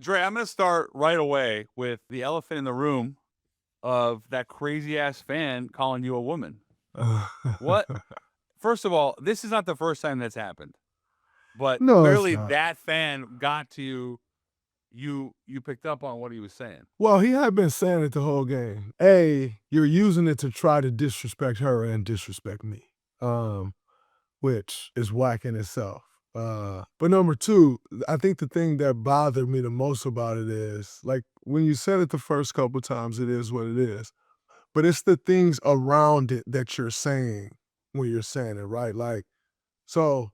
Dre, I'm going to start right away with the elephant in the room of that crazy-ass fan calling you a woman. What? First of all, this is not the first time that's happened. But No, it's clearly not. that fan got to you. You picked up on what he was saying. Well, he had been saying it the whole game. A, you're using it to try to disrespect her and disrespect me, which is whack in itself. But number two, I think the thing that bothered me the most about it is, like, when you said it the first couple times, it is what it is. But it's the things around it that you're saying when you're saying it, right? Like, so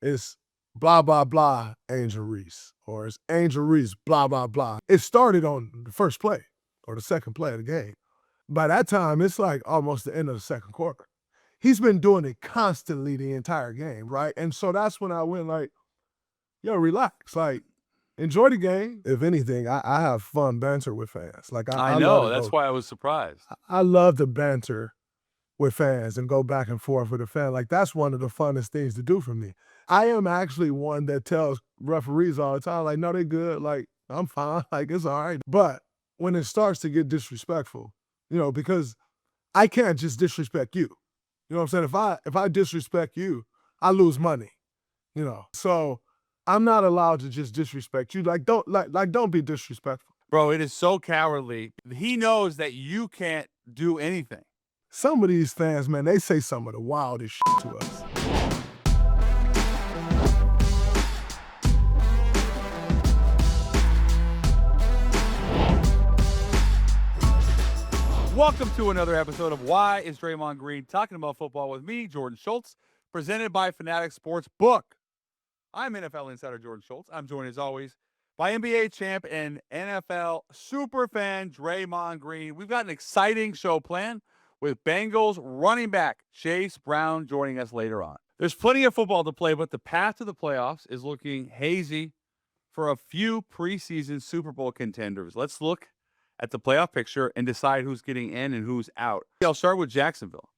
it's blah, blah, blah, Angel Reese, or it's Angel Reese, blah, blah, blah. It started on the first play or the second play of the game. By that time, it's like almost the end of the second quarter. He's been doing it constantly the entire game, right? And so that's when I went like, yo, relax. Like, enjoy the game. If anything, I have fun banter with fans. Like, I I love know. to That's go. why I was surprised. I love to banter with fans and go back and forth with a fan. Like, that's one of the funnest things to do for me. I am actually one that tells referees all the time, like, no, they good. Like, I'm fine. Like, it's all right. But when it starts to get disrespectful, because I can't just disrespect you. You know what I'm saying? If I disrespect you, I lose money. So I'm not allowed to just disrespect you. Like, don't be disrespectful. Bro, it is so cowardly. He knows that you can't do anything. Some of these fans, man, they say some of the wildest shit to us. Welcome to another episode of Why is Draymond Green Talking About Football with me, Jordan Schultz, presented by Fanatics Sports Book. I'm NFL insider Jordan Schultz. I'm joined as always by NBA champ and NFL superfan Draymond Green. We've got an exciting show planned with Bengals running back Chase Brown joining us later on. There's plenty of football to play, but the path to the playoffs is looking hazy for a few preseason Super Bowl contenders. Let's look at the playoff picture and decide who's getting in and who's out. I'll start with Jacksonville.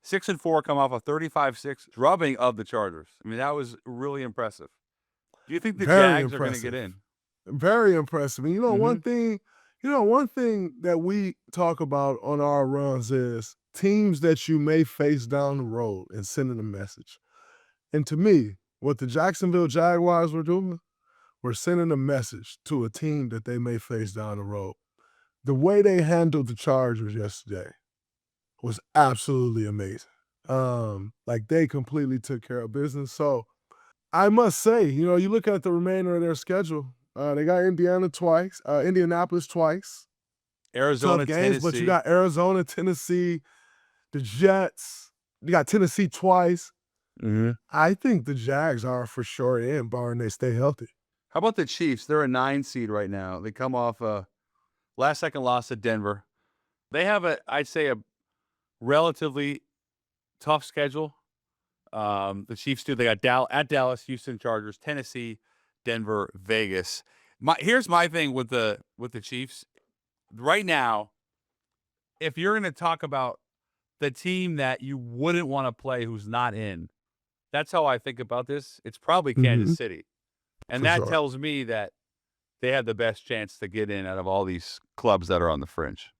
6-4 come off a 35-6 drubbing of the Chargers. I mean, that was really impressive. Do you think the Jags are going to get in? Very impressive. And one thing that we talk about on our runs is teams that you may face down the road and sending a message. And to me, what the Jacksonville Jaguars were doing, were sending a message to a team that they may face down the road. The way they handled the Chargers yesterday was absolutely amazing. Like, they completely took care of business. So I must say, you look at the remainder of their schedule. They got Indianapolis twice. Arizona, Tough games, Tennessee. but you got Arizona, Tennessee, the Jets. You got Tennessee twice. Mm-hmm. I think the Jags are for sure in, barring they stay healthy. How about the Chiefs? They're a 9 seed right now. They come off a last-second loss to Denver. They have I'd say, a relatively tough schedule. The Chiefs do. They got at Dallas, Houston Chargers, Tennessee, Denver, Vegas. Here's my thing with the Chiefs. Right now, if you're going to talk about the team that you wouldn't want to play who's not in, that's how I think about this. It's probably Kansas City. And that tells me that they have the best chance to get in out of all these clubs that are on the fringe.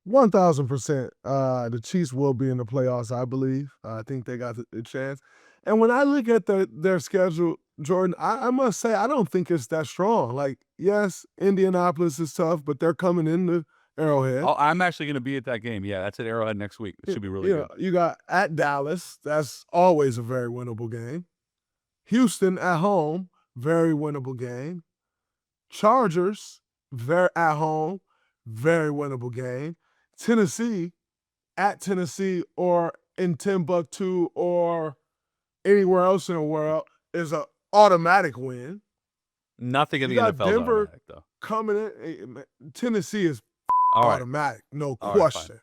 1,000%. The Chiefs will be in the playoffs, I believe. I think they got a chance. And when I look at their schedule, Jordan, I must say I don't think it's that strong. Like, yes, Indianapolis is tough, but they're coming into Arrowhead. Oh, I'm actually going to be at that game. Yeah, that's at Arrowhead next week. It should be really good. You got at Dallas. That's always a very winnable game. Houston at home, very winnable game. Chargers, at home, very winnable game. Tennessee, at Tennessee or in Timbuktu or anywhere else in the world is an automatic win. Nothing in the NFL is automatic, though. Coming in, Tennessee is automatic, no question.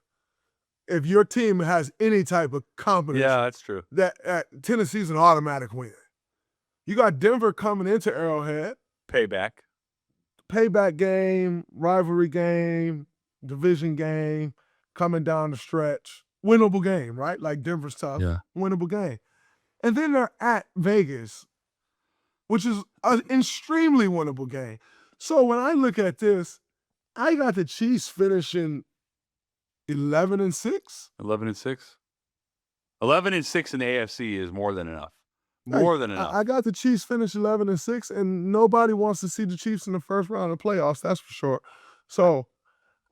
If your team has any type of confidence, yeah, that's true. That Tennessee's an automatic win. You got Denver coming into Arrowhead. Payback game, rivalry game, division game, coming down the stretch. Winnable game, right? Like, Denver's tough. Yeah. Winnable game. And then they're at Vegas, which is an extremely winnable game. So when I look at this, I got the Chiefs finishing 11-6. 11-6. 11-6 in the AFC is more than enough. Like, More than enough. I got the Chiefs finish 11-6, and nobody wants to see the Chiefs in the first round of the playoffs. That's for sure. So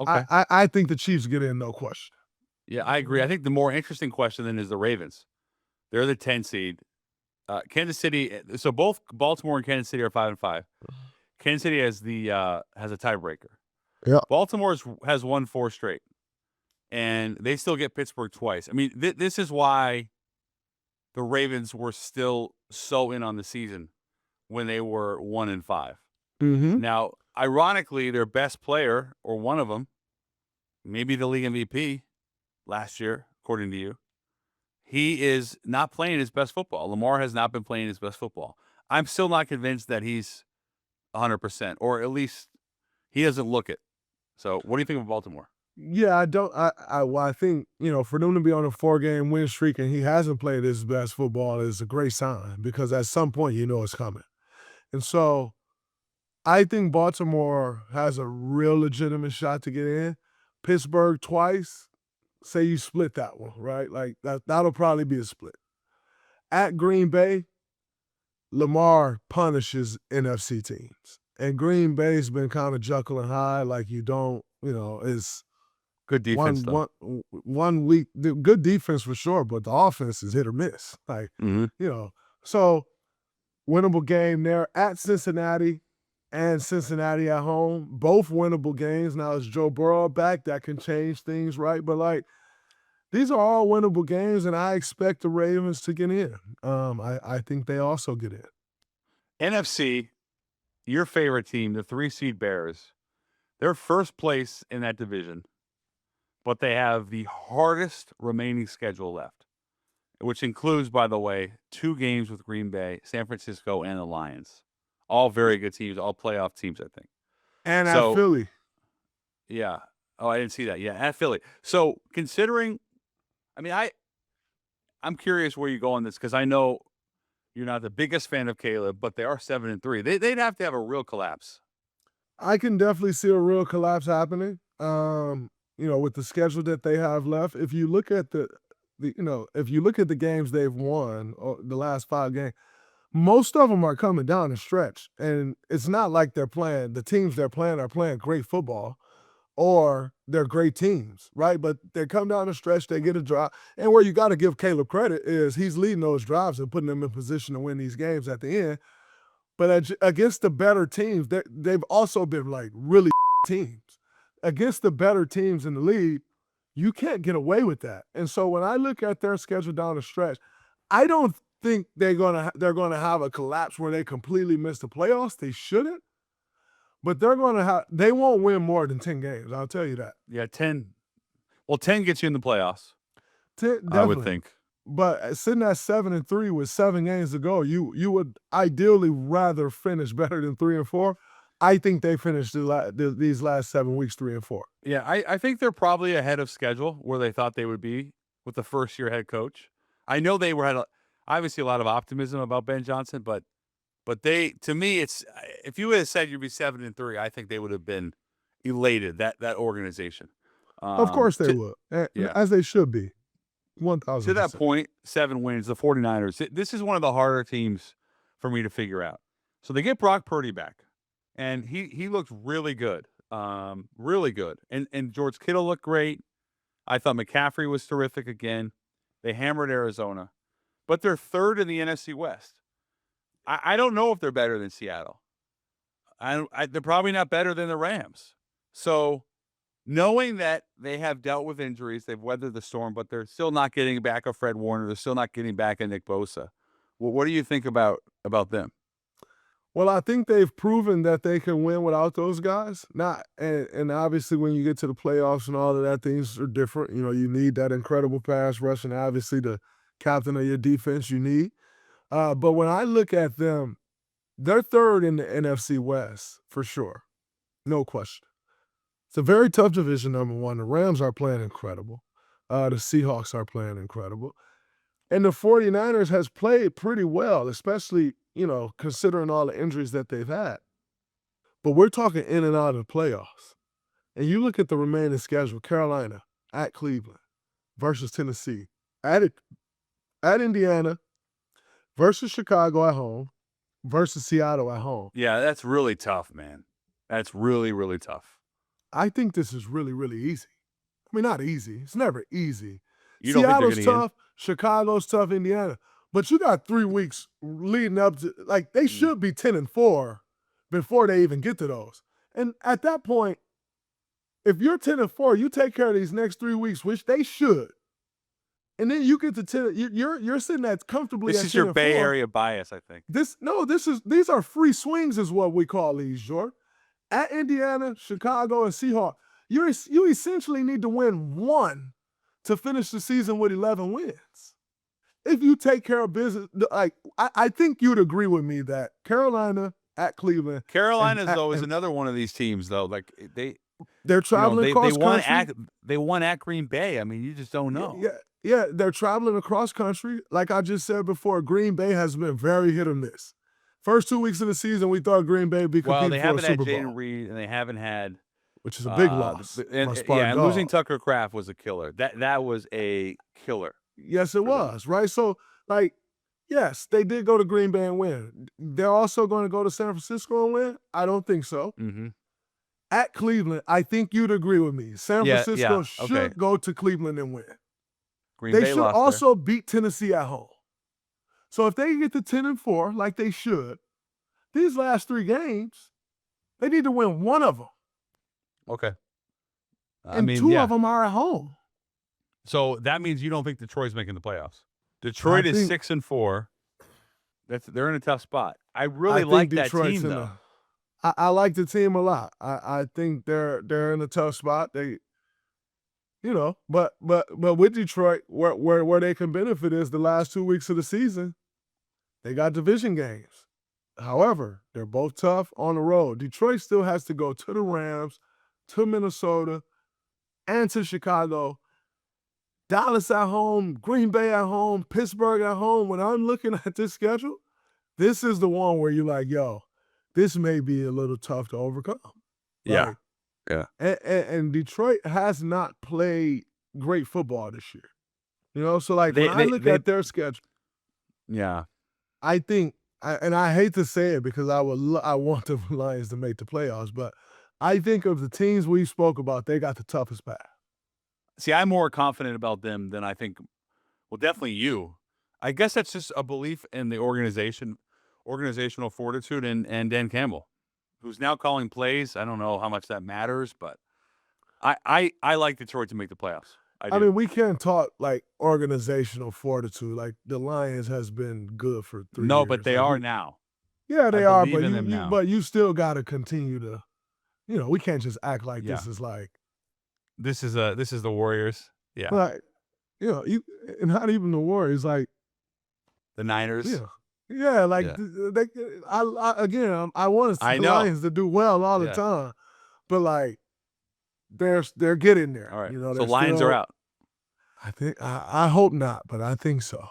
Okay. I think the Chiefs get in, no question. Yeah, I agree. I think the more interesting question then is the Ravens. They're the 10 seed. Kansas City. So both Baltimore and Kansas City are 5-5. Kansas City has a tiebreaker. Yeah. Baltimore has won 4 straight, and they still get Pittsburgh twice. I mean, this is why the Ravens were still so in on the season when they were 1-5. Mm-hmm. Now, ironically, their best player, or one of them, maybe the league MVP last year, according to you, he is not playing his best football. Lamar has not been playing his best football. I'm still not convinced that he's 100%, or at least he doesn't look it. So what do you think of Baltimore? Yeah, I think, for them to be on a 4-game win streak and he hasn't played his best football is a great sign, because at some point it's coming. And so I think Baltimore has a real legitimate shot to get in. Pittsburgh twice, say you split that one, right? Like that'll probably be a split. At Green Bay, Lamar punishes NFC teams. And Green Bay's been kind of Jekyll and Hyde, like it's Good defense, though. one week, good defense for sure, but the offense is hit or miss. Like, so winnable game there at Cincinnati and Cincinnati at home, both winnable games. Now it's Joe Burrow back, that can change things, right? But these are all winnable games, and I expect the Ravens to get in. I think they also get in. NFC, your favorite team, the 3-seed Bears, they're first place in that division, but they have the hardest remaining schedule left, which includes, by the way, 2 games with Green Bay, San Francisco, and the Lions. All very good teams, all playoff teams, I think. And at Philly. Yeah. Oh, I didn't see that. Yeah, at Philly. So considering, I'm curious where you go on this, because I know you're not the biggest fan of Caleb, but they are 7-3. They'd have to have a real collapse. I can definitely see a real collapse happening. With the schedule that they have left. If you look at if you look at the games they've won, or the last 5 games, most of them are coming down the stretch. And it's not like the teams they're playing are playing great football, or they're great teams, right? But they come down the stretch, they get a drive. And where you got to give Caleb credit is he's leading those drives and putting them in position to win these games at the end. But against the better teams, they've also been really teams. Against the better teams in the league, you can't get away with that. And so when I look at their schedule down the stretch, I don't think they're gonna have a collapse where they completely miss the playoffs. They shouldn't. But they won't win more than 10 games. I'll tell you that. Yeah, 10. Well, 10 gets you in the playoffs. 10, I would think. But sitting at 7-3 with 7 games to go, you would ideally rather finish better than 3-4. I think they finished these last 7 weeks 3-4. Yeah, I think they're probably ahead of schedule where they thought they would be with the first-year head coach. I know they had obviously a lot of optimism about Ben Johnson, but to me, it's, if you would have said you'd be 7-3, I think they would have been elated, that organization. Of course they would, as they should be. 1,000%. To that point, 7 wins, the 49ers. This is one of the harder teams for me to figure out. So they get Brock Purdy back, and he looked really good, really good. And George Kittle looked great. I thought McCaffrey was terrific again. They hammered Arizona, but they're third in the NFC West. I don't know if they're better than Seattle. They're probably not better than the Rams. So knowing that they have dealt with injuries, they've weathered the storm, but they're still not getting back a Fred Warner. They're still not getting back a Nick Bosa. Well, what do you think about them? Well, I think they've proven that they can win without those guys. And obviously when you get to the playoffs and all of that, things are different. You need that incredible pass rush, and obviously the captain of your defense you need. But when I look at them, they're third in the NFC West for sure. No question. It's a very tough division, number one. The Rams are playing incredible. The Seahawks are playing incredible. And the 49ers has played pretty well, especially, considering all the injuries that they've had. But we're talking in and out of the playoffs. And you look at the remaining schedule, Carolina at Cleveland versus Tennessee, at Indiana versus Chicago at home versus Seattle at home. Yeah, that's really tough, man. That's really, really tough. I think this is really, really easy. I mean, not easy. It's never easy. You don't think they're Seattle's gonna tough, Chicago's tough, Indiana. But you got 3 weeks leading up to, like, they should be 10-4 before they even get to those. And at that point, if you're 10-4, you take care of these next 3 weeks, which they should. And then you get to 10. You're sitting at comfortably. This at is your 10-4. Bay Area bias, I think. These are free swings, is what we call these, Jordan. At Indiana, Chicago, and Seahawks, you essentially need to win 1 to finish the season with 11 wins. If you take care of business, like I think you'd agree with me that Carolina at Cleveland. Carolina's though is another one of these teams though. Like they're traveling across country. They won at Green Bay. I mean, you just don't know. Yeah, they're traveling across country. Like I just said before, Green Bay has been very hit or miss. First 2 weeks of the season, we thought Green Bay would be competing for a Super Bowl. Well, they haven't had Jaden Reed, and they haven't had, which is a big loss. And losing Tucker Kraft was a killer. That was a killer. Yes, it was, right? So, like, yes, they did go to Green Bay and win. They're also going to go to San Francisco and win? I don't think so. Mm-hmm. At Cleveland, I think you'd agree with me. San Francisco should go to Cleveland and win. They should also beat Tennessee at home. So if they get to 10-4, like they should, these last 3 games, they need to win 1 of them. Okay. And 2 of them are at home. So that means you don't think Detroit's making the playoffs. Detroit is 6-4. They're in a tough spot. I really like that team, though. I like the team a lot. I think they're in a tough spot. They, but with Detroit, where they can benefit is the last 2 weeks of the season, they got division games. However, they're both tough on the road. Detroit still has to go to the Rams, to Minnesota, and to Chicago. Dallas at home, Green Bay at home, Pittsburgh at home. When I'm looking at this schedule, this is the one where you're like, yo, this may be a little tough to overcome. Yeah. Yeah. And Detroit has not played great football this year. So like when I look at their schedule, I think, and I hate to say it because I want the Lions to make the playoffs, but I think of the teams we spoke about, they got the toughest path. See, I'm more confident about them than I think, well, definitely you. I guess that's just a belief in the organizational fortitude and Dan Campbell, who's now calling plays. I don't know how much that matters, but I like Detroit to make the playoffs. I mean, we can't talk like organizational fortitude. Like the Lions has been good for 3 years. No, but they are now. Yeah, they are, but you still got to continue to, we can't just act like this is like. This is the Warriors. Yeah. Like, and not even the Warriors, like the Niners. Yeah, like I want the Lions to do well all the time, but like they're getting there. All right. So Lions are out. I think I hope not, but I think so.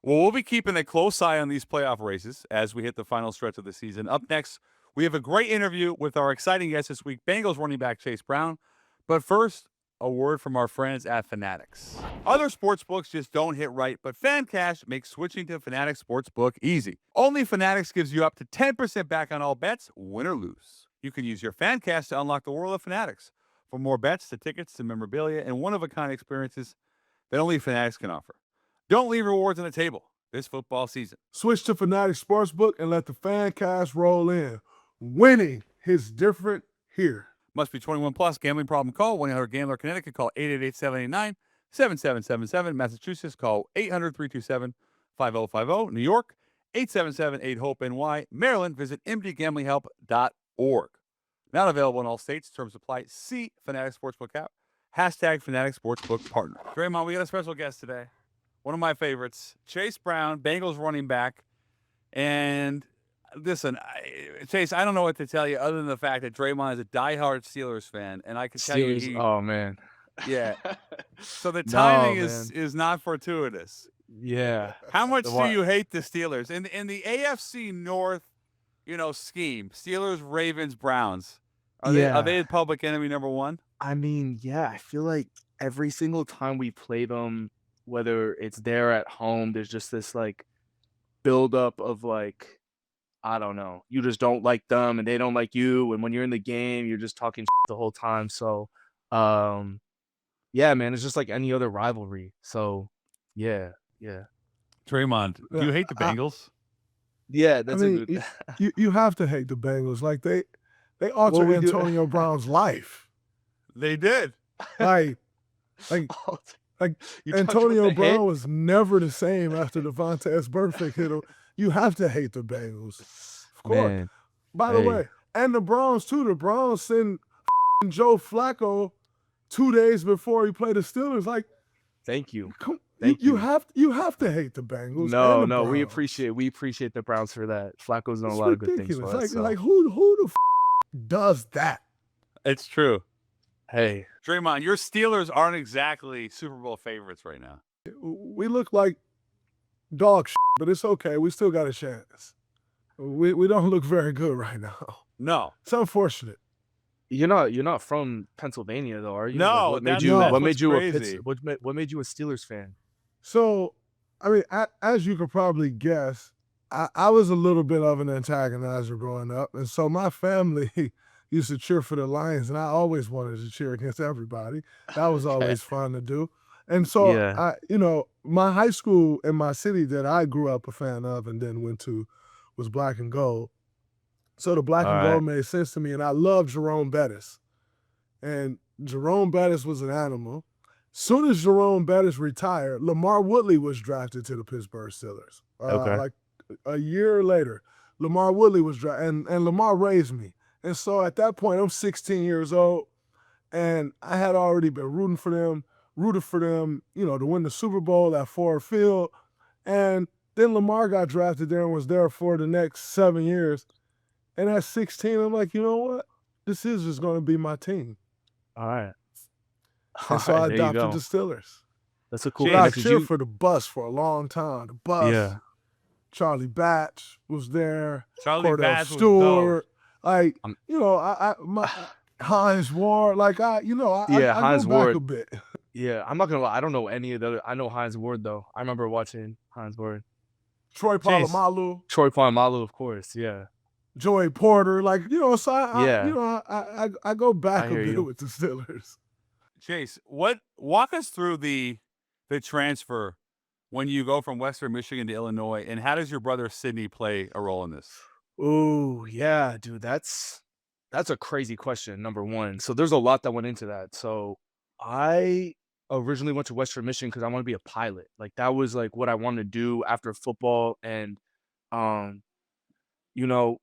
Well, we'll be keeping a close eye on these playoff races as we hit the final stretch of the season. Up next, we have a great interview with our exciting guest this week, Bengals running back Chase Brown. But first, a word from our friends at Fanatics. Other sportsbooks just don't hit right, but FanCash makes switching to Fanatics Sportsbook easy. Only Fanatics gives you up to 10% back on all bets, win or lose. You can use your FanCash to unlock the world of Fanatics. For more bets, to tickets, to memorabilia, and one-of-a-kind experiences that only Fanatics can offer. Don't leave rewards on the table this football season. Switch to Fanatics Sportsbook and let the FanCash roll in. Winning is different here. Must be 21 plus. Gambling problem? Call 1-800-GAMBLER. Connecticut, call 888-789-7777. Massachusetts, call 800-327-5050. New York, 877-8-HOPE-NY. Maryland, visit mdgamblinghelp.org. Not available in all states. Terms apply. See Fanatics Sportsbook app. Hashtag Fanatics Sportsbook partner. Draymond, we got a special guest today. One of my favorites, Chase Brown, Bengals running back. And listen, Chase, I don't know what to tell you other than the fact that Draymond is a diehard Steelers fan, and I can tell you, oh man, yeah. So the timing is not fortuitous. Yeah. How much do you hate the Steelers in the AFC North? scheme. Steelers, Ravens, Browns. Are Yeah. they public enemy number one? I mean, yeah, I feel like every single time we play them, whether it's there at home, there's just this like buildup of like, I don't know, you just don't like them and they don't like you. And when you're in the game, you're just talking the whole time. So, yeah, man, it's just like any other rivalry. So, yeah. Draymond, do you hate the Bengals? Yeah, I that's a mean, good. you have to hate the Bengals. Like they What altered we do? Antonio Brown's life. They did. Like You talked with Antonio the Brown head? was never the same after Devontae's perfect hit him. You have to hate the Bengals. Of course. Man, By the hey. way, and the Browns too. The Browns send Joe Flacco 2 days before he played the Steelers. Like, Thank you. come, Thank you you. have to hate the Bengals. No, and the no, we Browns. appreciate the Browns for that. Flacco's done It's a lot of good things ridiculous. for us. Like So, who the does that? It's true. hey, Draymond, your Steelers aren't exactly Super Bowl favorites right now. We look like dog shit, but it's okay. We still got a chance. We don't look very good right now. No. It's unfortunate. you're not from Pennsylvania though, are you? No, what made that's- you that's what what's made you crazy. what made you a Steelers fan? So, I mean, as you could probably guess, I was a little bit of an antagonizer growing up. And so my family used to cheer for the Lions, and I always wanted to cheer against everybody. That was always fun to do. And so, Yeah. my high school in my city that I grew up a fan of and then went to was Black and Gold. So the Black and All right. Gold made sense to me, and I loved Jerome Bettis. And Jerome Bettis was an animal. Soon as Jerome Bettis retired, Lamar Woodley was drafted to the Pittsburgh Steelers. Okay. Like a year later, Lamar Woodley was drafted, and Lamar raised me. And so at that point, I'm 16 years old, and I had already been rooted for them, to win the Super Bowl at Ford Field. And then Lamar got drafted there and was there for the next 7 years. And at 16, I'm like, you know what? This is just going to be my team. All right. And so I There you adopted go. the Steelers. That's a cool. Jay, But I Did cheered you? for the bus for a long time. The bus. Yeah. Charlie Batch was there. Charlie Cordell Batch was Stewart. Like, I'm- Hines Ward. Like, I Hines go back Ward. a bit. Yeah, I'm not gonna lie. I don't know any of the other. I know Hines Ward though. I remember watching Hines Ward. Troy Chase. Polamalu, Troy Polamalu, of course. Yeah. Joey Porter. Like, so Yeah. I go back I a hear bit you. with the Steelers. Chase, walk us through the transfer when you go from Western Michigan to Illinois, and how does your brother Sidney play a role in this? Oh yeah, dude. That's a crazy question. Number one. So there's a lot that went into that. So I originally went to Western Michigan because I want to be a pilot. Like that was like what I wanted to do after football. And you know,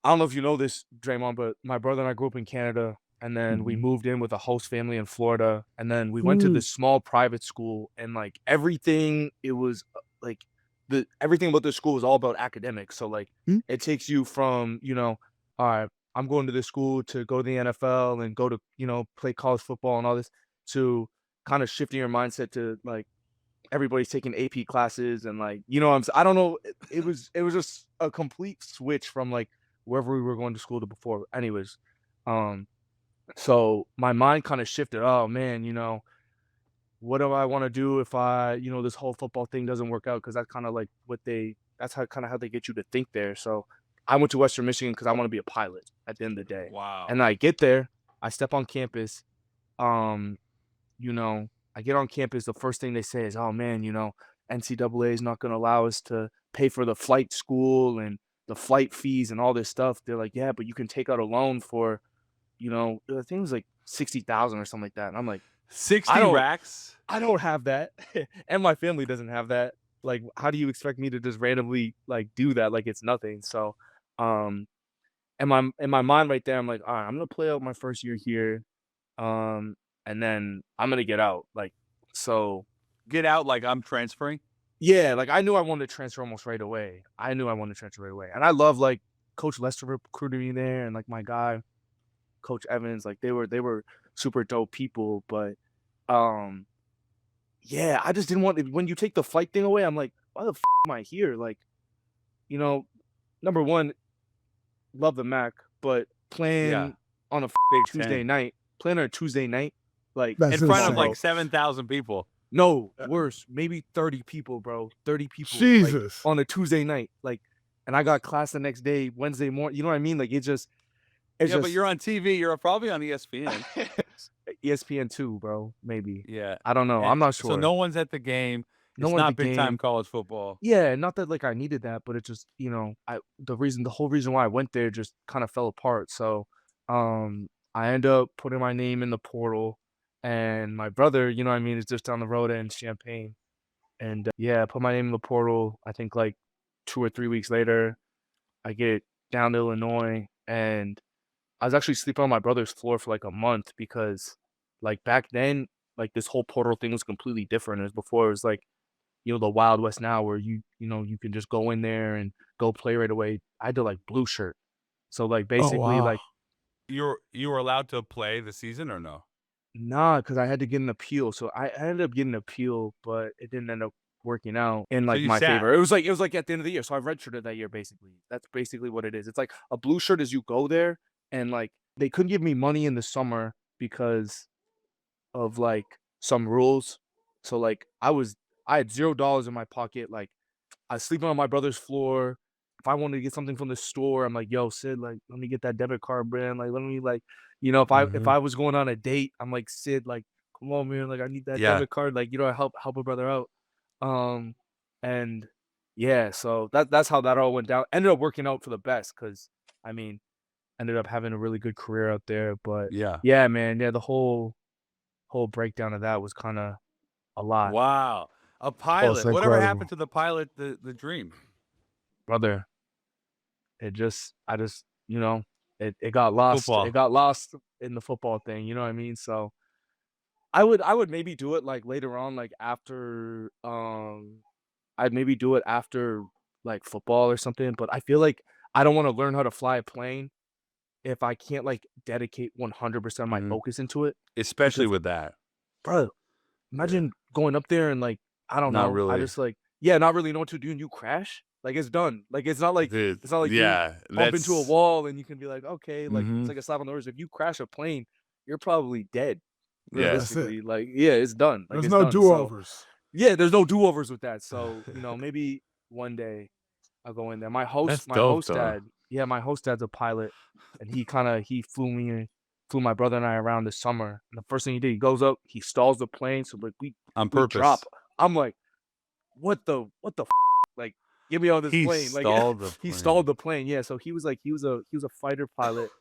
I don't know if you know this, Draymond, but my brother and I grew up in Canada, and then we moved in with a host family in Florida, and then we went to this small private school, and like everything, it was like everything about the school was all about academics. So like it takes you from, all right, I'm going to this school to go to the NFL and go to, play college football and all this, to kind of shifting your mindset to like everybody's taking AP classes and like, I don't know. It was just a complete switch from like wherever we were going to school to before. Anyways, so my mind kind of shifted. Oh man, what do I want to do if I, this whole football thing doesn't work out? Because that's kind of like that's how they get you to think there. So I went to Western Michigan because I want to be a pilot at the end of the day. Wow. And I get there, I step on campus, I get on campus, the first thing they say is, oh man, NCAA is not going to allow us to pay for the flight school and the flight fees and all this stuff. They're like, yeah, but you can take out a loan for, I think it was like 60,000 or something like that. And I'm like, 60 racks? I don't have that. And my family doesn't have that. Like, how do you expect me to just randomly like do that? Like it's nothing. So, in my mind right there, I'm like, all right, I'm going to play out my first year here. And then I'm going to get out. Like, so. Get out like I'm transferring? Yeah, like I knew I wanted to transfer almost right away. And I love like Coach Lester recruited me there, and like my guy, Coach Evans, like they were super dope people. But yeah, I just didn't want it. When you take the flight thing away, I'm like, why the am I here? Like, number one, love the Mac, but playing Yeah. on a Big Tuesday 10. night, like That's In front of insane. like 7,000 people. no, worse, maybe 30 people, bro. 30 people like, Jesus. on a Tuesday night. Like, and I got class the next day, Wednesday morning. You know what I mean? Like, it's just But you're on TV. You're probably on ESPN. ESPN 2, bro. Maybe. Yeah. I don't know. I'm not sure. So no one's at the game. No It's one at not the big time game. college football. Yeah, not that like I needed that, but it just, the whole reason why I went there just kind of fell apart. So, I end up putting my name in the portal, and my brother, you know what I mean, is just down the road in Champaign. And yeah, I put my name in the portal. I think like 2 or 3 weeks later, I get down to Illinois, and I was actually sleeping on my brother's floor for like a month because like back then, like this whole portal thing was completely different. As before, it was like, the Wild West now where you can just go in there and go play right away. I had to like blue shirt. So like basically wow. like You were allowed to play the season or no? nah, because I had to get an appeal. So I ended up getting an appeal, but it didn't end up working out in like you my sat. favor. It was like at the end of the year. So I redshirted that year basically. That's basically what it is. It's like a blue shirt is you go there and like they couldn't give me money in the summer because of like some rules. So like I had $0 in my pocket. Like I was sleeping on my brother's floor. If I wanted to get something from the store, I'm like, yo, Sid, like, let me get that debit card, man. Like, let me like, if I was going on a date, I'm like, Sid, like, come on, man, like I need that Yeah. debit card. Like, help a brother out. And yeah, so that's how that all went down. Ended up working out for the best because I mean, ended up having a really good career out there. But yeah, man, yeah, the whole breakdown of that was kind of a lot. Wow. A pilot. incredible. Whatever happened to the pilot, the dream? Brother, it got lost. Football. It got lost in the football thing, you know what I mean? So I would maybe do it like later on, like after I'd maybe do it after like football or something, but I feel like I don't want to learn how to fly a plane if I can't like dedicate 100% of my focus into it. Especially Because- with that. Bro, imagine going up there and like I don't Not know. really. I just like not really know what to do and you crash. Like it's done. Like it's not like Dude, it's not like yeah, you bump into a that's- wall and you can be like, okay, like Mhm. it's like a slap on the wrist. If you crash a plane, you're probably dead. Yeah. That's it. Realistically. Like, yeah, it's done. Like, There's it's no done. So, do-overs. yeah, there's no do-overs with that. So, maybe one day I'll go in there. My That's dope, though. dad, my host dad's a pilot, and he flew my brother and I around this summer. And the first thing he did, he goes up, he stalls the plane, so like we On drop. I'm like, what the like, get me on this He plane. Like, stalled the he plane. stalled the plane. Yeah, so he was a fighter pilot,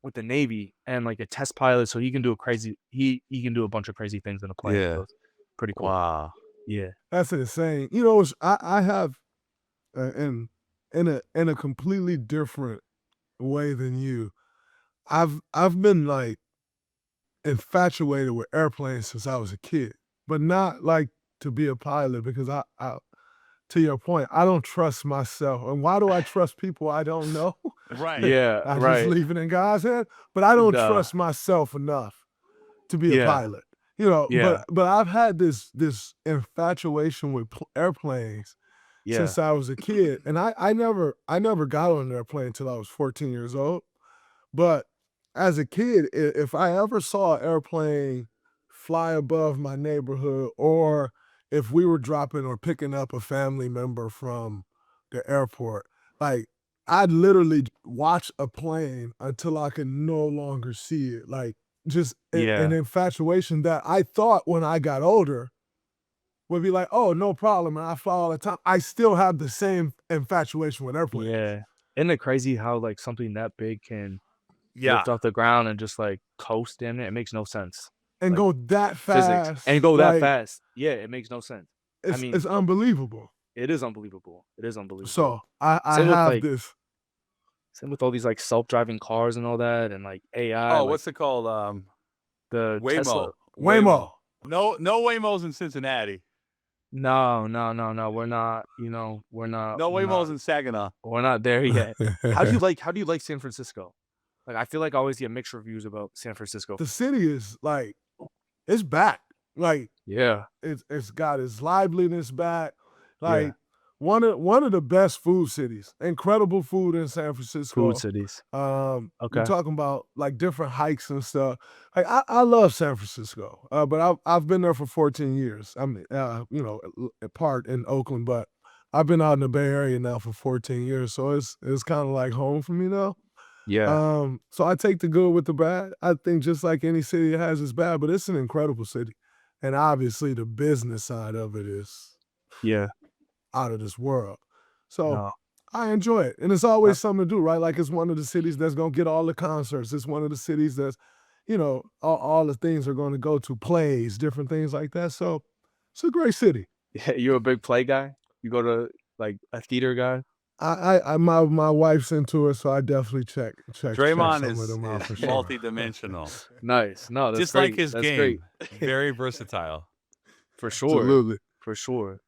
with the Navy and like a test pilot, so he can do he can do a bunch of crazy things in a plane. Yeah. So it's pretty cool. Wow. Yeah. That's insane. You know, I have, in a completely different way than you, I've been like infatuated with airplanes since I was a kid, but not like to be a pilot because I to your point, I don't trust myself. And why do I trust people I don't know? Right. Yeah, I right. just leave it in God's hand. But I don't Duh. trust myself enough to be a Yeah. pilot. You know, Yeah. but I've had this infatuation with airplanes Yeah. since I was a kid. And I never got on an airplane until I was 14 years old. But as a kid, if I ever saw an airplane fly above my neighborhood, or if we were dropping or picking up a family member from the airport, like I'd literally watch a plane until I could no longer see it. Like just an infatuation that I thought when I got older would be like, oh, no problem, and I fly all the time. I still have the same infatuation with airplanes. Yeah. Isn't it crazy how like something that big can Yeah. lift off the ground and just like coast in it? It makes no sense. And Like, go that fast. Physics. And go that like, fast. Yeah, it makes no sense. It's unbelievable. It is unbelievable. It is unbelievable. So I Same with, have like, this. Same with all these like self-driving cars and all that and like AI. Oh, like, what's it called? the Waymo. Tesla. Waymo. No Waymos in Cincinnati. No. We're not, we're not. No we're Waymos not, in Saginaw. we're not there yet. How do you like San Francisco? Like I feel like I always get mixed reviews about San Francisco. The city is like, it's back. Like Yeah. it's got its liveliness back. Like one of the best food cities. Incredible food in San Francisco. Food cities. You're Okay. talking about like different hikes and stuff. Like I love San Francisco, but I've been there for 14 years. I mean, a part in Oakland, but I've been out in the Bay Area now for 14 years, so it's kind of like home for me now. Yeah. So I take the good with the bad. I think just like any city, it has its bad, but it's an incredible city, and obviously the business side of it is Yeah. out of this world. So No. I enjoy it. And it's always something to do, right? Like it's one of the cities that's going to get all the concerts. It's one of the cities that's, all the things are going to go to, plays, different things like that. So it's a great city. Yeah, you're a big play guy? You go to, like, a theater guy? My wife's into it, so I definitely check Draymond some of them out for is sure. multi-dimensional. Nice. No, that's Just great. like his That's game. great. Very versatile. For sure. Absolutely. For sure.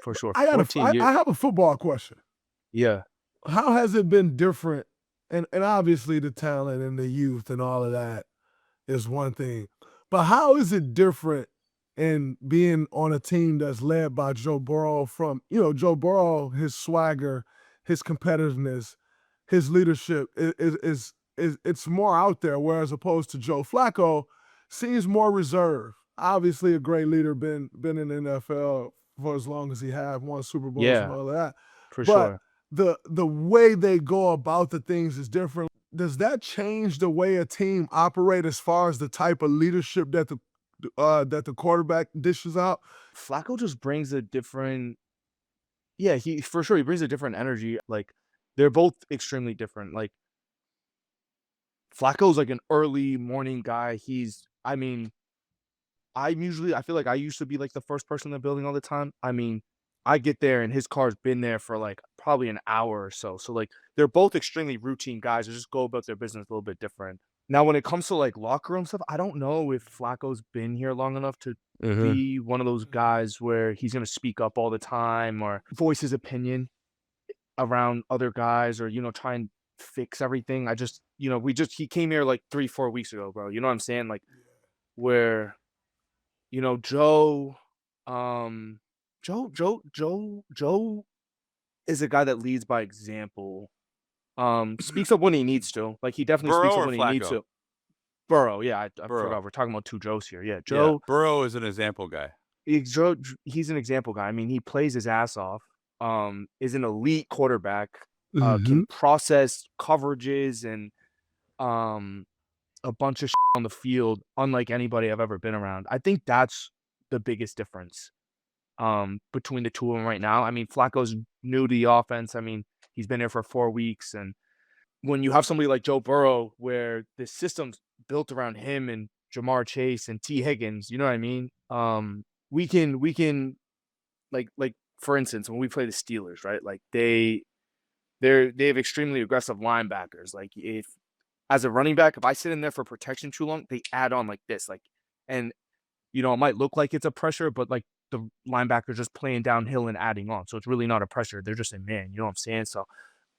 For sure. I 14 years. have a football question. Yeah. How has it been different? And obviously the talent and the youth and all of that is one thing. But how is it different in being on a team that's led by Joe Burrow from, Joe Burrow, his swagger, his competitiveness, his leadership is it's more out there, whereas opposed to Joe Flacco seems more reserved. Obviously a great leader, been in the NFL for as long as he have, won Super Bowls and Yeah. all of that. For But sure. the way they go about the things is different. Does that change the way a team operate as far as the type of leadership that the quarterback dishes out? Flacco just brings a different he brings a different energy. Like, they're both extremely different. Like, Flacco's like an early morning guy. I feel like I used to be like the first person in the building all the time. I mean, I get there and his car's been there for like probably an hour or so. So like they're both extremely routine guys who just go about their business a little bit different. Now, when it comes to like locker room stuff, I don't know if Flacco's been here long enough to be one of those guys where he's going to speak up all the time or voice his opinion around other guys or, try and fix everything. He came here like 3-4 weeks ago, bro. You know what I'm saying? Like, where, Joe is a guy that leads by example. Speaks up when he needs to. Like, he definitely Burrow speaks up or when he needs Flacco? to. Burrow, yeah, I Burrow. forgot. We're talking about two Joes here. Yeah, Yeah, Joe, Burrow is an example guy. he's an example guy. I mean, he plays his ass off. Is an elite quarterback. Can process coverages and a bunch of shit on the field, unlike anybody I've ever been around. I think that's the biggest difference between the two of them right now. I mean, Flacco's new to the offense. I mean, he's been here for 4 weeks, and when you have somebody like Joe Burrow, where the system's built around him and Jamar Chase and T. Higgins, you know what I mean? We can like for instance, when we play the Steelers, right? Like they have extremely aggressive linebackers. Like, if as a running back, if I sit in there for protection too long, they add on like this, like, and it might look like it's a pressure, but like the linebacker just playing downhill and adding on, so it's really not a pressure. They're just a man. You know what I'm saying? So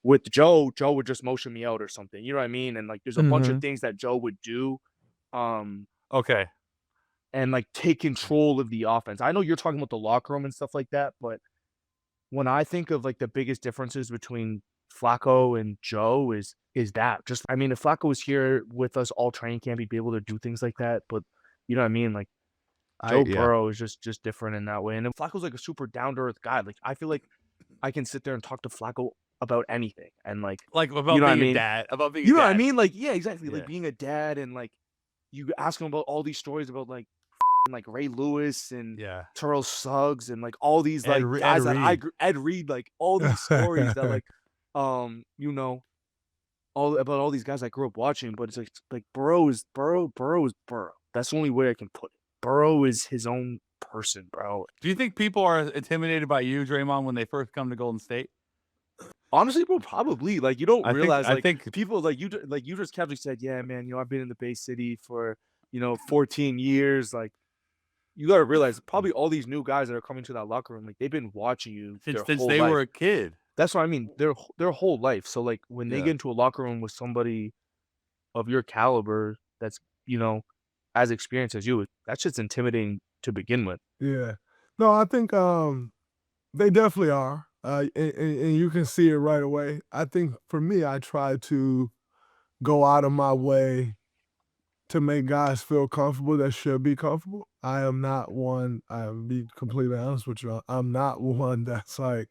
with Joe would just motion me out or something. You know what I mean? And like, there's a bunch of things that Joe would do, Okay. and like take control of the offense. I know you're talking about the locker room and stuff like that, but when I think of like the biggest differences between Flacco and Joe is that just, I mean, if Flacco was here with us all training camp, he'd be able to do things like that. But you know what I mean? Like, Joe Burrow is just different in that way. And then Flacco's like a super down to earth guy. Like, I feel like I can sit there and talk to Flacco about anything, and like Like about you know what I being a mean? dad. About being You a know what I dad. mean? Like, yeah, exactly. Yeah. Like being a dad, and like you ask him about all these stories about like like Ray Lewis and Yeah. Terrell Suggs and like all these Ed like Re- guys Ed that Reed. Ed Reed, like all these stories that like all about all these guys I grew up watching. But it's like Burrow is Burrow. That's the only way I can put it. Burrow is his own person, bro. Do you think people are intimidated by you, Draymond, when they first come to Golden State? Honestly, bro, probably. Like, you don't realize, I like, think people like you just casually said, yeah, man, I've been in the Bay City for 14 years. Like, you gotta realize, probably all these new guys that are coming to that locker room, like, they've been watching you since their whole they life. were a kid. That's what I mean. Their whole life. So like, when they Yeah. get into a locker room with somebody of your caliber that's as experienced as you, that's just intimidating to begin with. Yeah. No, I think They definitely are. And you can see it right away. I think for me, I try to go out of my way to make guys feel comfortable that should be comfortable. I am not one, I'll be completely honest with you, I'm not one that's like,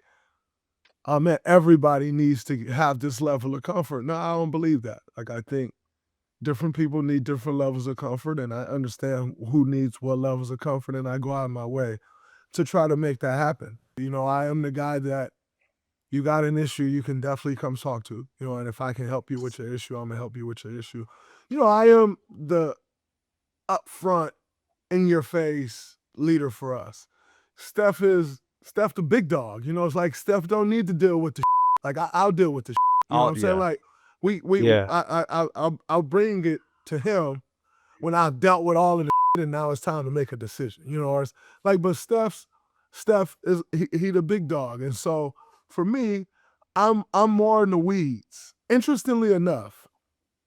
oh man, everybody needs to have this level of comfort. No, I don't believe that. Like, I think different people need different levels of comfort, and I understand who needs what levels of comfort, and I go out of my way to try to make that happen. You know, I am the guy that you got an issue, you can definitely come talk to, you know, and if I can help you with your issue, I'm gonna help you with your issue. You know, I am the upfront, in your face leader for us. Steph the big dog. You know, it's like Steph don't need to deal with the like I'll deal with the you know what I'm saying? Like Yeah. I'll bring it to him when I've dealt with all of the and now it's time to make a decision. You know, or it's like, but Steph is he the big dog. And so for me, I'm more in the weeds. Interestingly enough,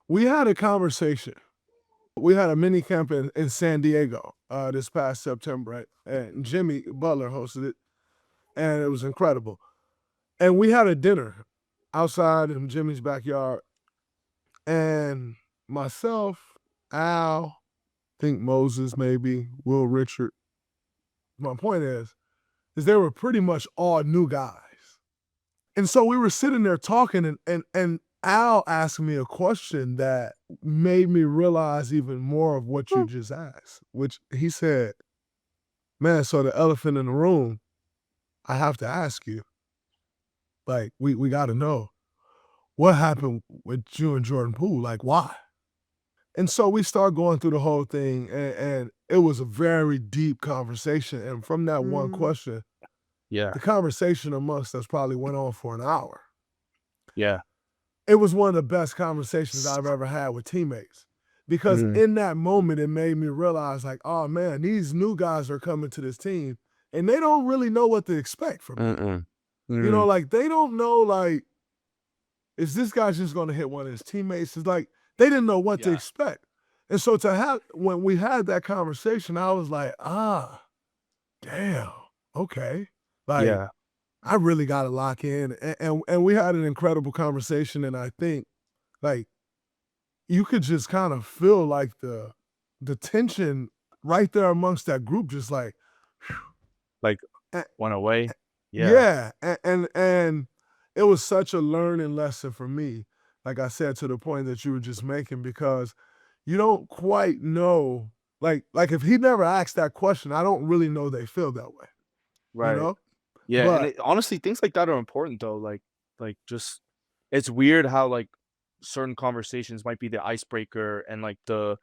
we had a conversation. We had a mini camp in San Diego this past September, right? And Jimmy Butler hosted it, and it was incredible. And we had a dinner outside in Jimmy's backyard, and myself, Al, I think Moses maybe, Will Richard. My point is they were pretty much all new guys. And so we were sitting there talking, and Al asked me a question that made me realize even more of what you just asked, which he said, man, so the elephant in the room, I have to ask you, like, we got to know, what happened with you and Jordan Poole? Like, why? And so we start going through the whole thing, and it was a very deep conversation. And from that one question, Yeah. the conversation amongst us probably went on for an hour. Yeah. It was one of the best conversations I've ever had with teammates. Because in that moment, it made me realize, like, oh man, these new guys are coming to this team, and they don't really know what to expect from me. You know, like, they don't know, like, is this guy just going to hit one of his teammates? It's like, they didn't know what to expect. And so when we had that conversation, I was like, damn, okay. Like, Yeah. I really got to lock in. And we had an incredible conversation. And I think, like, you could just kind of feel like the tension right there amongst that group, just like, Like, eh, went away. yeah. And it was such a learning lesson for me, like I said, to the point that you were just making, because you don't quite know, like if he never asked that question, I don't really know they feel that way, you Right. know? Yeah, and But honestly, things like that are important though. Just it's weird how like certain conversations might be the icebreaker and like the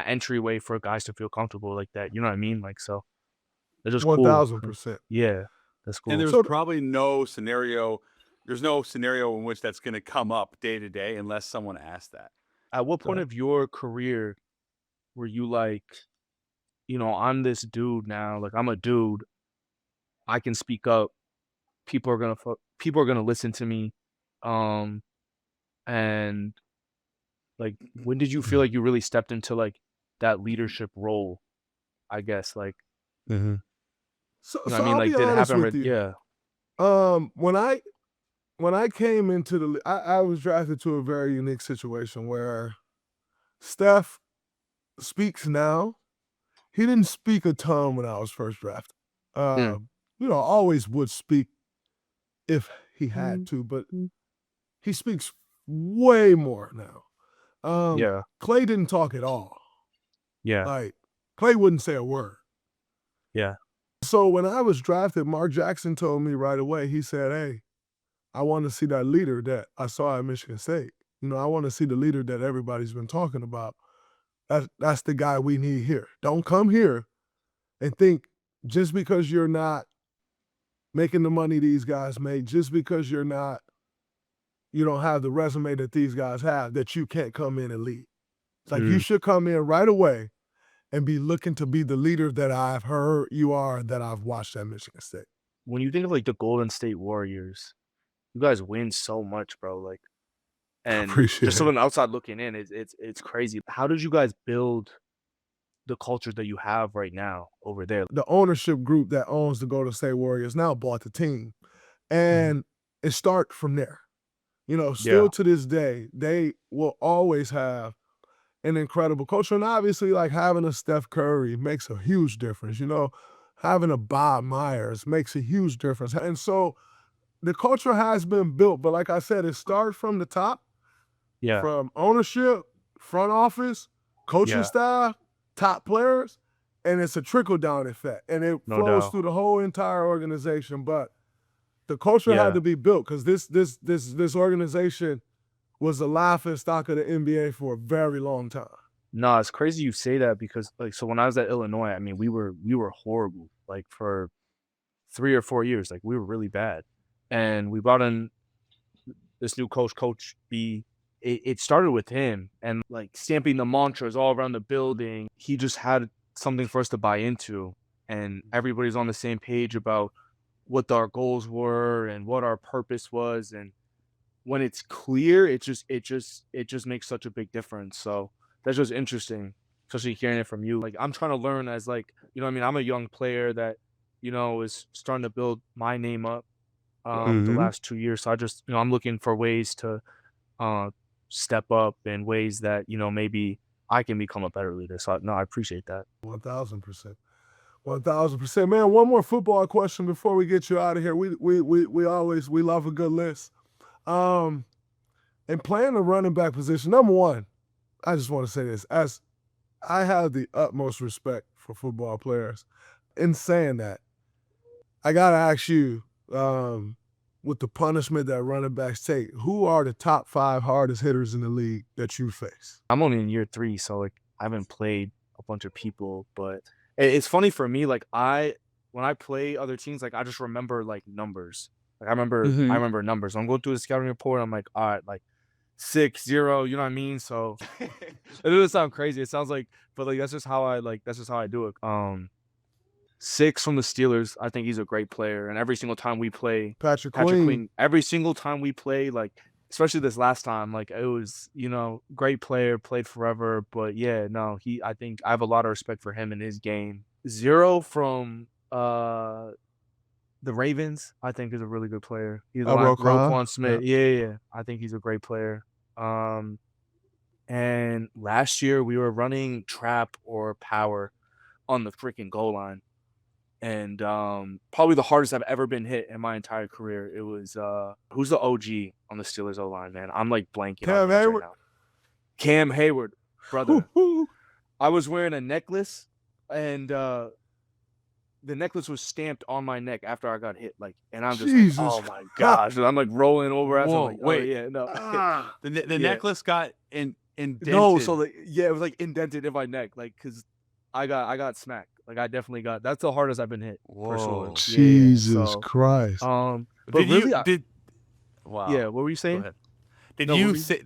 entryway for guys to feel comfortable like that. You know what I mean? Like so, it's just cool. 1000%. Yeah, that's And cool. there's So probably no scenario. There's no scenario in which that's going to come up day to day unless someone asks that. At what point Right. of your career were you like, I'm this dude now. Like I'm a dude. I can speak up. People are gonna listen to me. Um, and like, when did you feel like you really stepped into like that leadership role? I guess like, So, you know what I so mean? I'll Like, be did it honest happen? with you. Yeah. When I came into I was drafted to a very unique situation where Steph speaks now. He didn't speak a ton when I was first drafted. Mm. Always would speak if he had to, but he speaks way more now. Yeah. Clay didn't talk at all. Yeah. Like, Clay wouldn't say a word. Yeah. So when I was drafted, Mark Jackson told me right away, he said, hey, I want to see that leader that I saw at Michigan State. I want to see the leader that everybody's been talking about. That's the guy we need here. Don't come here and think just because you're not making the money these guys make, just because you don't have the resume that these guys have, that you can't come in and lead. It's like, you should come in right away and be looking to be the leader that I've heard you are, that I've watched at Michigan State. When you think of like the Golden State Warriors, you guys win so much, bro. Like, I and appreciate just it. someone outside looking in, it's crazy. How did you guys build the culture that you have right now over there. The ownership group that owns the Golden State Warriors now bought the team. And it starts from there. You know, still Yeah. to this day, they will always have an incredible culture. And obviously, like having a Steph Curry makes a huge difference. You know, having a Bob Myers makes a huge difference. And so the culture has been built. But like I said, it starts from the top, Yeah. from ownership, front office, coaching Yeah. staff, top players, and it's a trickle-down effect. And it No flows doubt. through the whole entire organization. But the culture Yeah. had to be built because this organization was the laughing stock of the NBA for a very long time. No, it's crazy you say that because like so when I was at Illinois, I mean we were horrible. Like for 3 or 4 years, like we were really bad. And we brought in this new coach B. It started with him and like stamping the mantras all around the building. He just had something for us to buy into, and everybody's on the same page about what our goals were and what our purpose was. And when it's clear, it just makes such a big difference. So that's just interesting, especially hearing it from you. Like I'm trying to learn as like, you know what I mean? I'm a young player that, you know, is starting to build my name up the last 2 years. So I just, you know, I'm looking for ways to step up in ways that, you know, maybe I can become a better leader. So no, I appreciate that. 1,000%. 1,000%. Man, one more football question before we get you out of here. We always love a good list. And playing the running back position, number one, I just want to say this. As I have the utmost respect for football players. In saying that, I got to ask you, with the punishment that running backs take, who are the top 5 hardest hitters in the league that you face? I'm only in year 3, so like I haven't played a bunch of people, but it's funny for me. Like when I play other teams, like I just remember like numbers. Like I remember numbers. I'm going through the scouting report. I'm like, all right, like 6-0. You know what I mean? So it doesn't sound crazy. It sounds like, but like that's just how I do it. 6 from the Steelers. I think he's a great player, and every single time we play, Patrick Patrick Queen. Queen. Every single time we play, like especially this last time, like it was, you know, great player, played forever. But yeah, no, I think I have a lot of respect for him and his game. 0 from the Ravens, I think is a really good player. He's like Roquan Smith. Yeah. I think he's a great player. And last year we were running trap or power on the freaking goal line. And probably the hardest I've ever been hit in my entire career. It was who's the OG on the Steelers O-line, man? I'm like blanking on names right now. Cam Hayward, brother. I was wearing a necklace, and the necklace was stamped on my neck after I got hit. Like, and I'm just like, oh my gosh! And I'm like rolling over after. Whoa, like, wait. oh, yeah, no. The necklace got indented. No, so like, yeah, it was like indented in my neck, like because I got smacked. Like I definitely got. That's the hardest I've been hit for sure. Jesus Christ. But Did really, you wow. Yeah, what were you Go saying? ahead. Did No, you what were say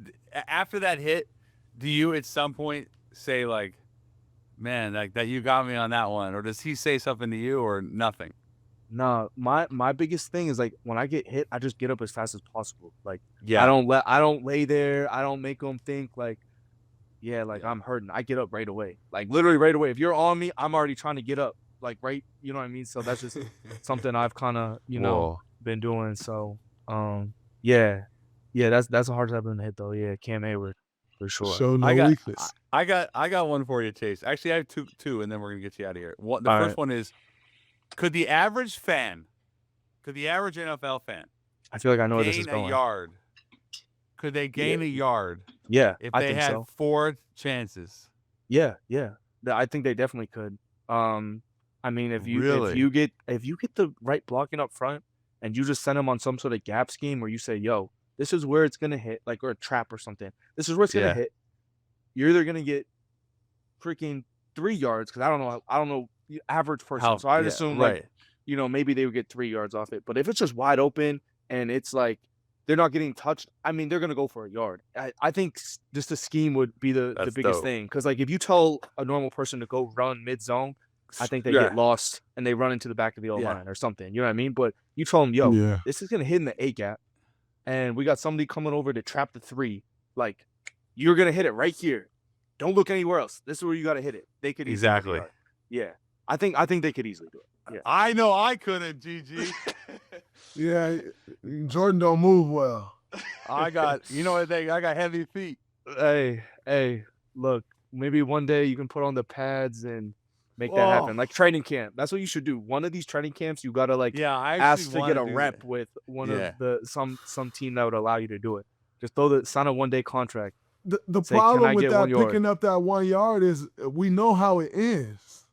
after that hit? Do you at some point say like, "Man, like that you got me on that one," or does he say something to you, or nothing? No, my biggest thing is like when I get hit, I just get up as fast as possible. Like Yeah. I don't lay there. I don't make them think like, yeah, like I'm hurting. I get up right away. Like literally right away. If you're on me, I'm already trying to get up. Like right, you know what I mean? So that's just something I've kind of, you know, been doing. So yeah, that's the hardest I've been hit though. Yeah, Cam Hayward for sure. Show no weakness. I got one for you, Chase. Actually, I have two, and then we're gonna get you out of here. The first one is, could the average NFL fan I feel like I know where this is gain going. a yard? Could they gain a yard? Yeah, If I they think had so. 4 chances. Yeah. I think they definitely could. I mean, if you Really? get the right blocking up front, and you just send them on some sort of gap scheme where you say, "Yo, this is where it's gonna hit," like or a trap or something. This is where it's gonna hit. You're either gonna get freaking 3 yards because I don't know the average person. So I'd assume like, you know, maybe they would get 3 yards off it. But if it's just wide open and it's like they're not getting touched, I mean, they're gonna go for a yard. I think just the scheme would be the biggest thing because like if you tell a normal person to go run mid zone, I think they get lost and they run into the back of the O-line or something. You know what I mean? But you tell them, yo, this is gonna hit in the A gap, and we got somebody coming over to trap the 3. Like, you're gonna hit it right here. Don't look anywhere else. This is where you got to hit it. They could easily Exactly. do it. Yeah. I think they could easily do it. Yeah. I know I couldn't, GG. Yeah, Jordan don't move well. I got, you know what they, I got heavy feet. Hey, look, maybe one day you can put on the pads and make that happen. Like training camp. That's what you should do. One of these training camps, you got to like Yeah, I ask actually to get a wanna do rep that. with one Yeah. of the some team that would allow you to do it. Just sign a 1-day contract. The Say, "Can I problem with get that 1 yard?" picking up that 1 yard is we know how it ends.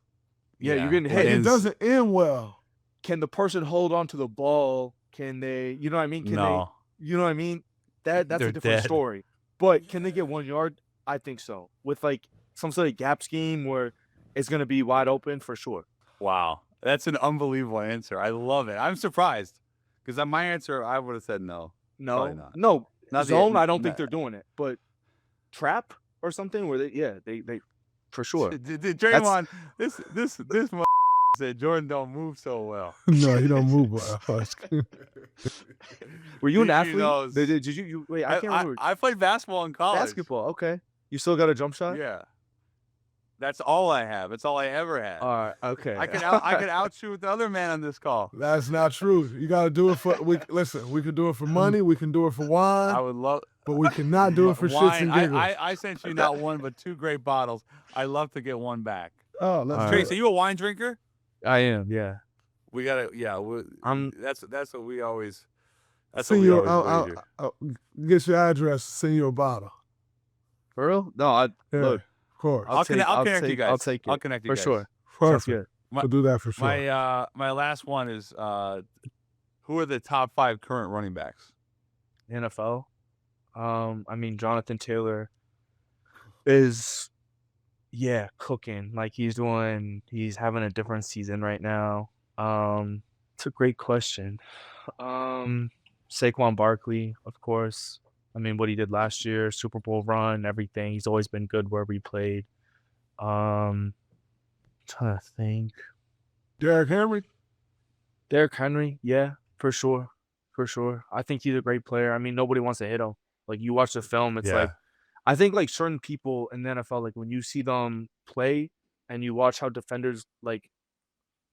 Yeah, you're getting it hit. It ends- doesn't end well. Can the person hold on to the ball? Can they, you know what I mean? Can No. they, you know what I mean? That's They're a different dead. story. But can they get 1 yard? I think so. With like some sort of gap scheme where it's going to be wide open for sure. Wow. That's an unbelievable answer. I love it. I'm surprised because my answer, I would have said no. Probably not. No. Not the- Zone, I don't think not- they're doing it. But trap or something where they for sure. Draymond, this said Jordan don't move so well. No, he don't move well. Were you an He athlete? knows. Did you wait, I can't remember. I played basketball in college. Basketball, okay. You still got a jump shot? Yeah. That's all I have. It's all I ever had. All right, okay. I can outshoot the other man on this call. That's not true. You got to do it for. Listen, we can do it for money. We can do it for wine. I would love But we cannot do it for shits wine. and giggles. I sent you not one but 2 great bottles. I love to get one back. Oh, let's All do right. Trace, are you a wine drinker? I am, yeah. We gotta, yeah. I'm- That's what we always. That's Send what we you, always wager. I'll get your address. Send you a bottle. For real? No, Yeah, look. of course. I'll connect you take- guys. I'll take it. I'll connect you For guys. sure. Perfect. Sounds good. We'll do that for sure. My last one is who are the top 5 current running backs? NFL. I mean, Jonathan Taylor is, cooking. Like he's having a different season right now. It's a great question. Saquon Barkley, of course. I mean, what he did last year, Super Bowl run, everything. He's always been good wherever he played. Trying to think. Derrick Henry. Derrick Henry, yeah, for sure. I think he's a great player. I mean, nobody wants to hit him. Like you watch the film, it's like I think like certain people in the NFL, like when you see them play and you watch how defenders like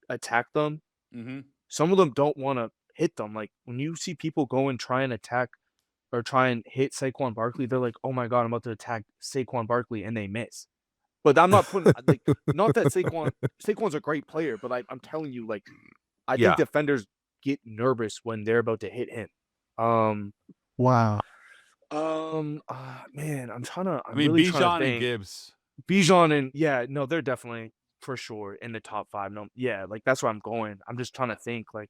attack them, Mm-hmm. some of them don't want to hit them. Like when you see people go and try and attack or try and hit Saquon Barkley, they're like, "Oh my god, I'm about to attack Saquon Barkley," and they miss. But I'm not putting like not that Saquon's a great player, but I'm telling you, like I Yeah. think defenders get nervous when they're about to hit him. Wow. Man, I'm I mean, really trying to Bijan and think. Gibbs. Bijan and no, they're definitely for sure in the top 5. No, like that's where I'm going. I'm just trying to think. Like,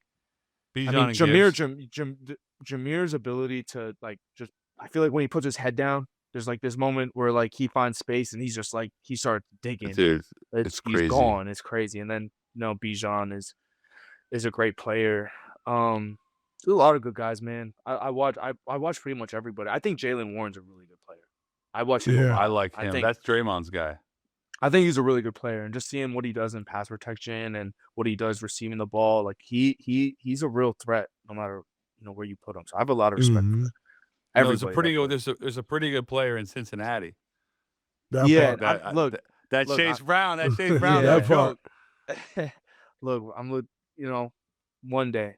Bijan I mean, and Gibbs. Jameer's ability to like just. I feel like when he puts his head down, there's like this moment where like he finds space and he's just like he starts digging. Dude, it's crazy. He's gone. It's crazy. And then Bijan is a great player. There's a lot of good guys, man. I watch pretty much everybody. I think Jalen Warren's a really good player. I watch him a Yeah. lot. I like I him. think- That's Draymond's guy. I think he's a really good player, and just seeing what he does in pass protection and what he does receiving the ball, like he's a real threat no matter where you put him. So I have a lot of respect Mhm. for No, everybody. there's a pretty good player in Cincinnati. That Yeah, part. look, That Look, Chase I- Brown. That Chase Brown. Yeah, that that part. joke. look, one day,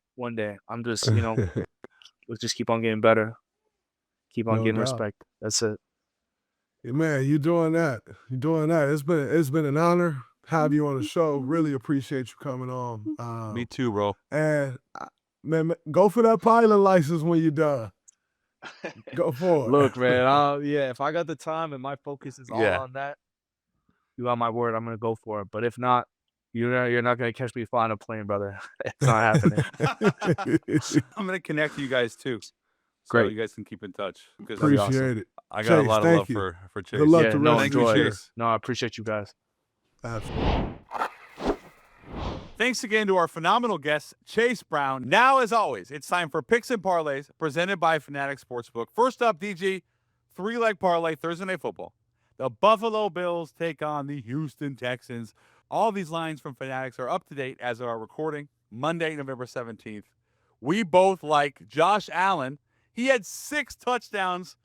I'm just let's just keep on getting better, keep on No getting doubt. respect. That's it. Yeah, man, you're doing that. It's been an honor to have you on the show. Really appreciate you coming on. Me too, bro. And man, go for that pilot license when you're done. Go for it. Look, man, if I got the time and my focus is all Yeah. on that, you got my word. I'm gonna go for it. But if not, you're not gonna catch me flying a plane, brother. It's not happening. I'm gonna connect you guys too. So Great. you guys can keep in touch. Because Appreciate it. I got a Chase, lot of thank love you. for Chase. Good luck Yeah, to no, rest Thank you, enjoy. Chase. No, I appreciate you guys. Absolutely. Thanks again to our phenomenal guest, Chase Brown. Now, as always, it's time for Picks and Parlays presented by Fanatic Sportsbook. First up, DG, 3-leg parlay, Thursday Night Football. The Buffalo Bills take on the Houston Texans. All these lines from Fanatics are up to date as of our recording, Monday, November 17th. We both like Josh Allen. He had 6 touchdowns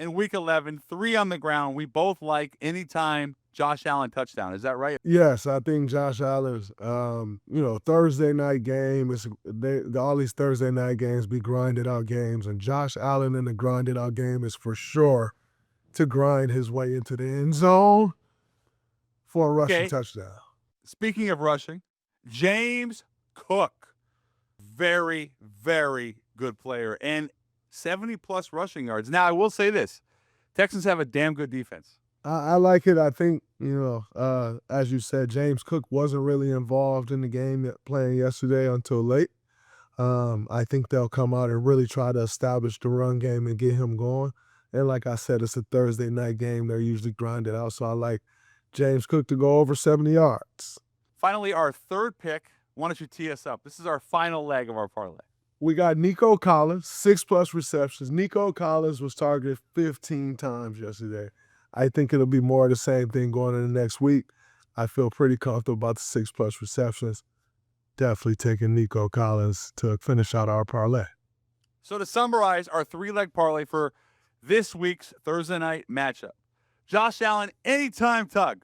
in Week 11, 3 on the ground. We both like anytime Josh Allen touchdown. Is that right? Yes, I think Josh Allen's, Thursday night game all these Thursday night games be grinded out games, and Josh Allen in the grinded out game is for sure to grind his way into the end zone for a rushing touchdown. Speaking of rushing, James Cook, very, very good player, and 70-plus rushing yards. Now, I will say this. Texans have a damn good defense. I like it. I think, as you said, James Cook wasn't really involved in the game playing yesterday until late. I think they'll come out and really try to establish the run game and get him going. And like I said, it's a Thursday night game. They're usually grinded out. So I like James Cook to go over 70 yards. Finally, our third pick. Why don't you tee us up? This is our final leg of our parlay. We got Nico Collins, 6+ receptions. Nico Collins was targeted 15 times yesterday. I think it'll be more of the same thing going into next week. I feel pretty comfortable about the 6+ receptions. Definitely taking Nico Collins to finish out our parlay. So to summarize our 3-leg parlay for this week's Thursday night matchup, Josh Allen, anytime tug.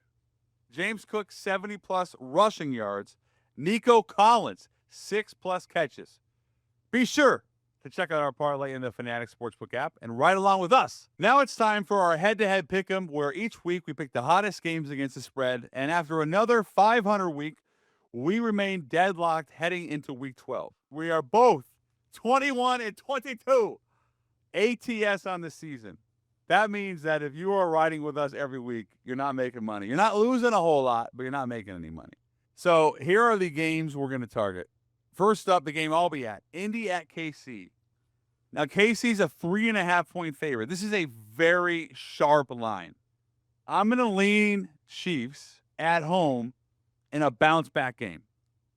James Cook, 70-plus rushing yards. Nico Collins, 6+ catches. Be sure to check out our parlay in the Fanatics Sportsbook app and ride along with us. Now it's time for our head-to-head pick'em, where each week we pick the hottest games against the spread, and after another 500 week, we remain deadlocked heading into Week 12. We are both 21-22 ATS on the season. That means that if you are riding with us every week, you're not making money. You're not losing a whole lot, but you're not making any money. So here are the games we're going to target. First up, the game I'll be at, Indy at KC. Now, KC's a 3.5-point favorite. This is a very sharp line. I'm going to lean Chiefs at home in a bounce-back game,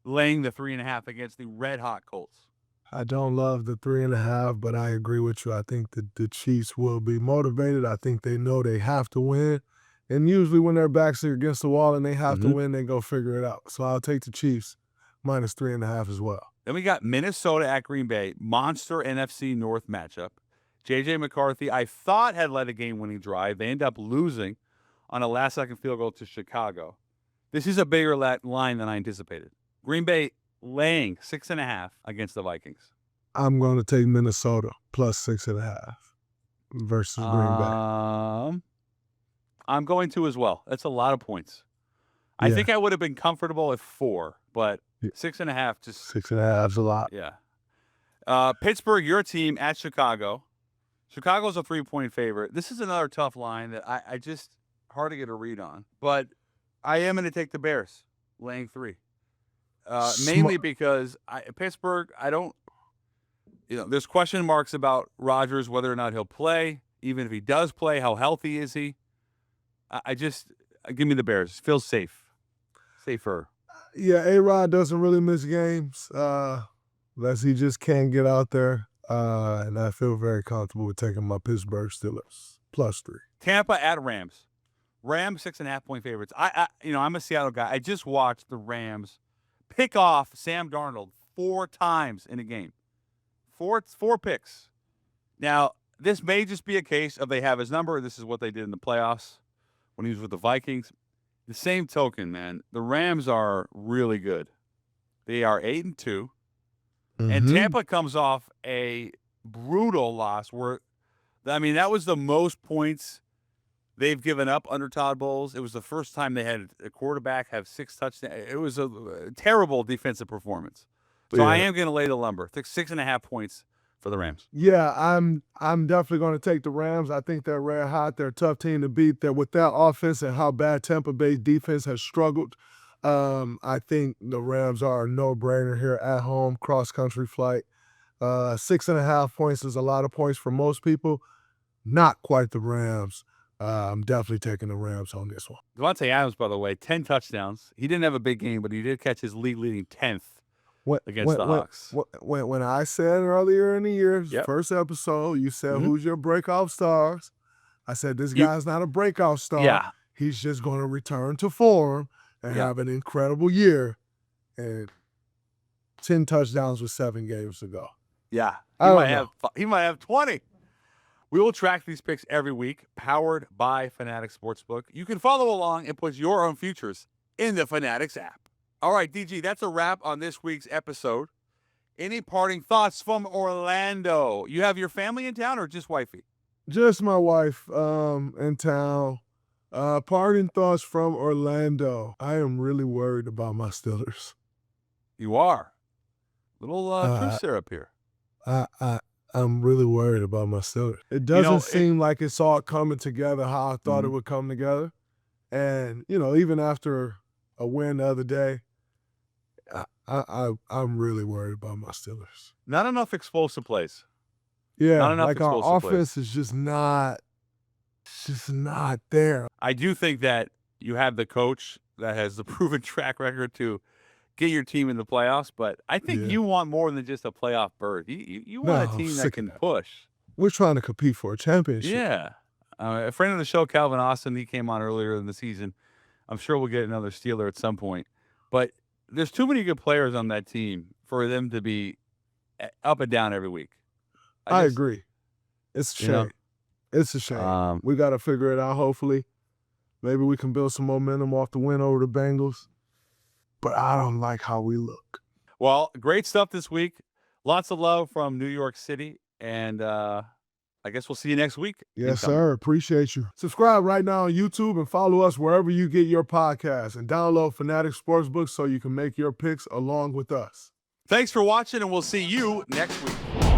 laying the 3.5 against the red-hot Colts. I don't love the 3.5, but I agree with you. I think that the Chiefs will be motivated. I think they know they have to win. And usually when their backs are against the wall and they have to win, they go figure it out. So I'll take the Chiefs minus 3.5 as well. Then we got Minnesota at Green Bay, monster NFC North matchup. J.J. McCarthy, I thought, had led a game-winning drive. They end up losing on a last-second field goal to Chicago. This is a bigger line than I anticipated. Green Bay laying 6.5 against the Vikings. I'm going to take Minnesota plus 6.5 versus Green Bay. I'm going to as well. That's a lot of points. I think I would have been comfortable at 4, but 6.5 just 6.5 is a lot. Yeah. Pittsburgh, your team at Chicago. Chicago's a 3-point favorite. This is another tough line that I just hard to get a read on. But I am going to take the Bears, laying 3. Mainly because Pittsburgh, I don't, there's question marks about Rodgers, whether or not he'll play. Even if he does play, how healthy is he? Give me the Bears. Feels safe. Safer. Yeah, A-Rod doesn't really miss games unless he just can't get out there. And I feel very comfortable with taking my Pittsburgh Steelers plus 3. Tampa at Rams. Rams 6.5-point favorites. I'm a Seattle guy. I just watched the Rams pick off Sam Darnold 4 times in a game. Four picks. Now, this may just be a case of they have his number. This is what they did in the playoffs when he was with the Vikings. The same token, man, the Rams are really good. They are 8-2. And Tampa comes off a brutal loss where, that was the most points they've given up under Todd Bowles. It was the first time they had a quarterback have 6 touchdowns. It was a terrible defensive performance. So I am going to lay the lumber. 6.5 points for the Rams. Yeah, I'm definitely going to take the Rams. I think they're red hot. They're a tough team to beat. They're with that offense and how bad Tampa Bay's defense has struggled. I think the Rams are a no-brainer here at home, cross-country flight. 6.5 points is a lot of points for most people. Not quite the Rams. I'm definitely taking the Rams on this one. Devontae Adams, by the way, 10 touchdowns. He didn't have a big game, but he did catch his league-leading 10th against the Hawks. When I said earlier in the year, first episode, you said, who's your breakout stars? I said, this guy's not a breakout star. Yeah. He's just going to return to form and have an incredible year. And 10 touchdowns with 7 games to go. Yeah. He might have 20. We will track these picks every week, powered by Fanatics Sportsbook. You can follow along and put your own futures in the Fanatics app. All right, DG, that's a wrap on this week's episode. Any parting thoughts from Orlando? You have your family in town or just wifey? Just my wife in town. Parting thoughts from Orlando. I am really worried about my Steelers. You are. Little truth syrup here. I'm really worried about my Steelers. It doesn't seem like it's all coming together how I thought it would come together. And, even after a win the other day, I'm really worried about my Steelers. Not enough explosive plays. Yeah, Not enough like our explosive plays. offense is just not there. I do think that you have the coach that has the proven track record to get your team in the playoffs, but I think you want more than just a playoff berth. You want a team that can push. We're trying to compete for a championship. Yeah. A friend of the show, Calvin Austin, he came on earlier in the season. I'm sure we'll get another Steeler at some point. But there's too many good players on that team for them to be up and down every week. I agree. It's a shame. It's a shame. We got to figure it out, hopefully. Maybe we can build some momentum off the win over the Bengals. But I don't like how we look. Well, great stuff this week. Lots of love from New York City. And I guess we'll see you next week. Yes, sir. Appreciate you. Subscribe right now on YouTube and follow us wherever you get your podcasts. And download Fanatics Sportsbook so you can make your picks along with us. Thanks for watching, and we'll see you next week.